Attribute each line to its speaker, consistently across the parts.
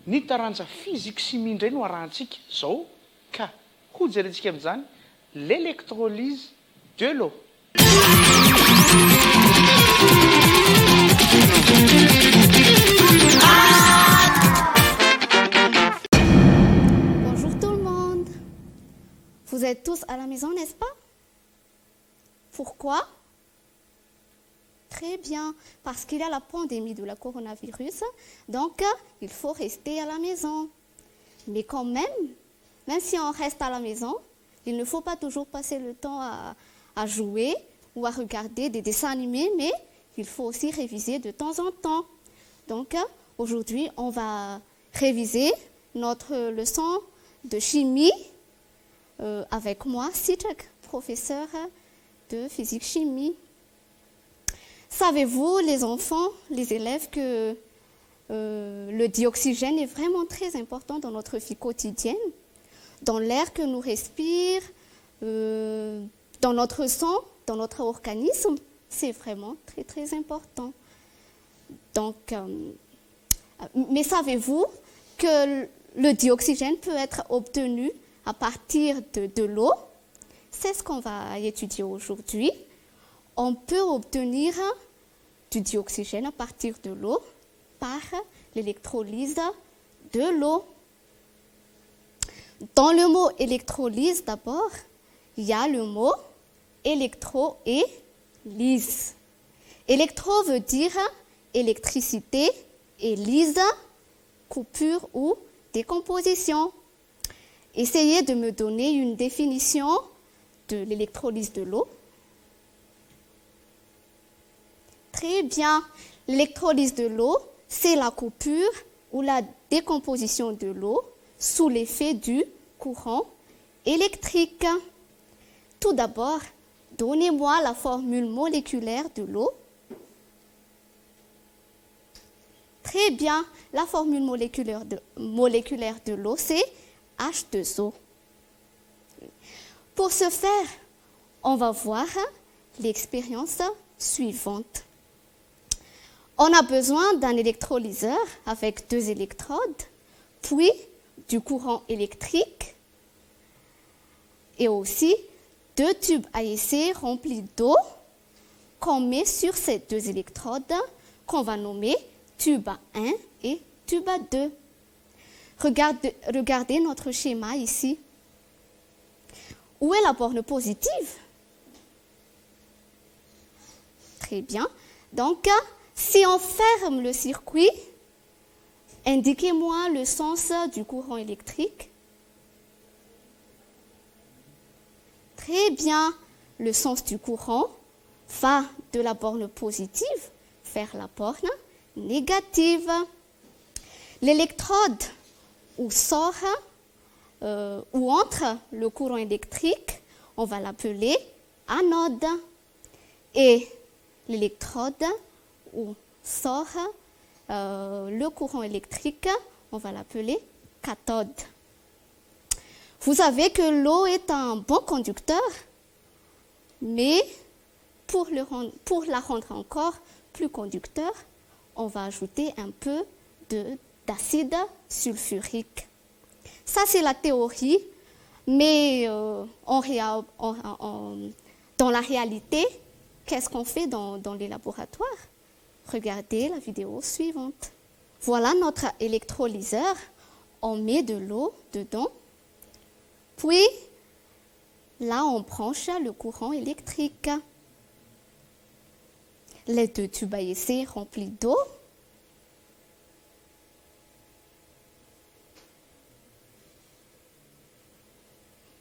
Speaker 1: ny taranja physique chimie indray no arahantsika zao ka ho jerentsika amin'izany l'électrolyse de l'eau.
Speaker 2: Bonjour tout le monde. Vous êtes tous à la maison, n'est-ce pas? Pourquoi? Très bien, parce qu'il y a la pandémie de la coronavirus, donc il faut rester à la maison. Mais quand même si on reste à la maison, il ne faut pas toujours passer le temps à jouer ou à regarder des dessins animés, mais il faut aussi réviser de temps en temps. Donc aujourd'hui, on va réviser notre leçon de chimie avec moi, Citrak, professeur de physique-chimie. Savez-vous, les enfants, les élèves, que le dioxygène est vraiment très important dans notre vie quotidienne, dans l'air que nous respirons, dans notre sang, dans notre organisme? C'est vraiment très, très important. Donc, mais savez-vous que le dioxygène peut être obtenu à partir de l'eau? C'est ce qu'on va étudier aujourd'hui. On peut obtenir du dioxygène à partir de l'eau par l'électrolyse de l'eau. Dans le mot électrolyse, d'abord, il y a le mot électro et lyse. Électro veut dire électricité et lyse, coupure ou décomposition. Essayez de me donner une définition de l'électrolyse de l'eau. Très bien. L'électrolyse de l'eau, c'est la coupure ou la décomposition de l'eau sous l'effet du courant électrique. Tout d'abord, donnez-moi la formule moléculaire de l'eau. Très bien. La formule moléculaire de l'eau, c'est H2O. Pour ce faire, on va voir l'expérience suivante. On a besoin d'un électrolyseur avec 2 électrodes, puis du courant électrique et aussi 2 tubes à essai remplis d'eau qu'on met sur ces 2 électrodes qu'on va nommer tube à 1 et tube à 2. Regardez notre schéma ici. Où est la borne positive? Très bien. Donc, si on ferme le circuit, indiquez-moi le sens du courant électrique. Très bien. Le sens du courant va de la borne positive vers la borne négative. L'électrode où sort ou entre le courant électrique, on va l'appeler anode. Et l'électrode où sort le courant électrique, on va l'appeler cathode. Vous savez que l'eau est un bon conducteur, mais pour la rendre encore plus conducteur, on va ajouter un peu d'acide sulfurique. Ça, c'est la théorie, mais dans la réalité, qu'est-ce qu'on fait dans les laboratoires? Regardez la vidéo suivante. Voilà notre électrolyseur. On met de l'eau dedans. Puis, là, on branche le courant électrique. Les 2 tubes à essai remplis d'eau.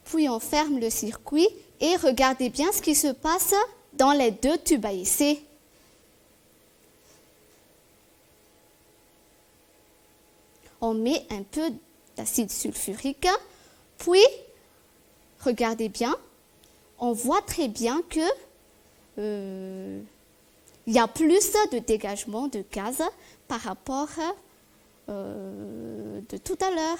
Speaker 2: Puis, on ferme le circuit et regardez bien ce qui se passe dans les 2 tubes à essai. On met un peu d'acide sulfurique, puis, regardez bien, on voit très bien que il y a plus de dégagement de gaz par rapport de tout à l'heure.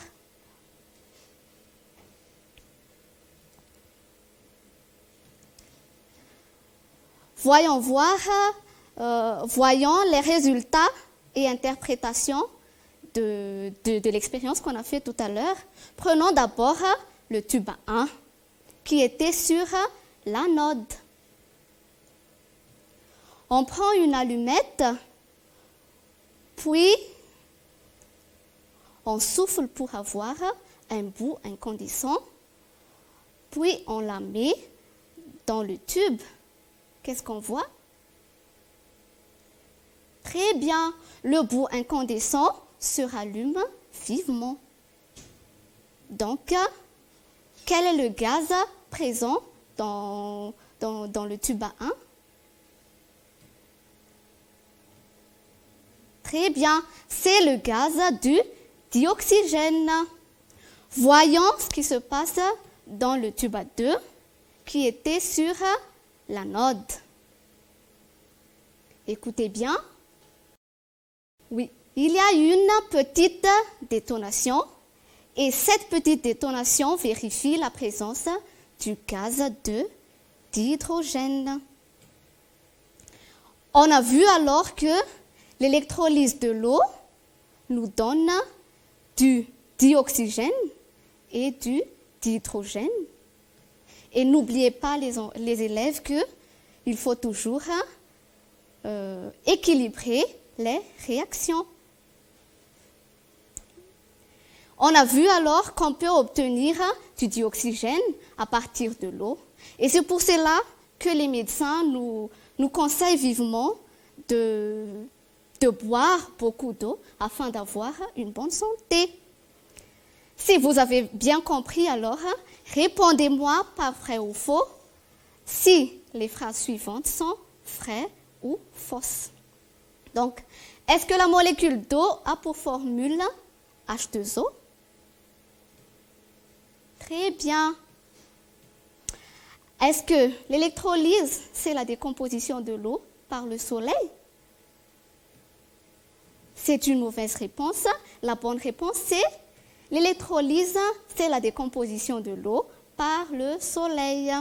Speaker 2: Voyons les résultats et interprétations de l'expérience qu'on a fait tout à l'heure. Prenons d'abord le tube 1 qui était sur l'anode. On prend une allumette, puis on souffle pour avoir un bout incandescent, puis on la met dans le tube. Qu'est-ce qu'on voit? Très bien, le bout incandescent se rallume vivement. Donc, quel est le gaz présent dans le tube à 1? Très bien, c'est le gaz du dioxygène. Voyons ce qui se passe dans le tube à 2 qui était sur l'anode. Écoutez bien. Oui, il y a une petite détonation et cette petite détonation vérifie la présence du gaz de d'hydrogène. On a vu alors que l'électrolyse de l'eau nous donne du dioxygène et du d'hydrogène. Et n'oubliez pas les élèves qu'il faut toujours équilibrer les réactions. On a vu alors qu'on peut obtenir du dioxygène à partir de l'eau. Et c'est pour cela que les médecins nous conseillent vivement de boire beaucoup d'eau afin d'avoir une bonne santé. Si vous avez bien compris alors, répondez-moi par vrai ou faux si les phrases suivantes sont vraies ou fausses. Donc, est-ce que la molécule d'eau a pour formule H2O? Très bien. Est-ce que l'électrolyse, c'est la décomposition de l'eau par le soleil? C'est une mauvaise réponse. La bonne réponse, c'est l'électrolyse, c'est la décomposition de l'eau par le soleil.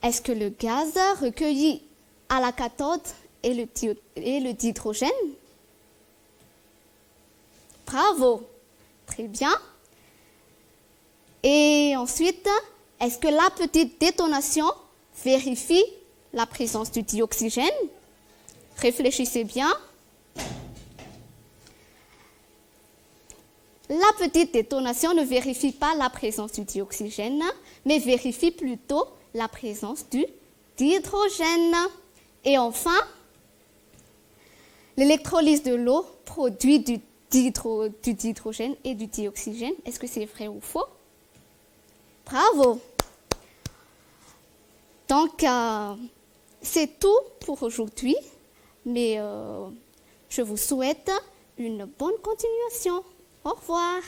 Speaker 2: Est-ce que le gaz recueilli à la cathode est le dihydrogène? Bravo, très bien. Et ensuite, est-ce que la petite détonation vérifie la présence du dioxygène? Réfléchissez bien. La petite détonation ne vérifie pas la présence du dioxygène, mais vérifie plutôt la présence du dihydrogène. Et enfin, l'électrolyse de l'eau produit du dihydrogène et du dioxygène. Est-ce que c'est vrai ou faux? Bravo! Donc, c'est tout pour aujourd'hui, mais je vous souhaite une bonne continuation. Au revoir.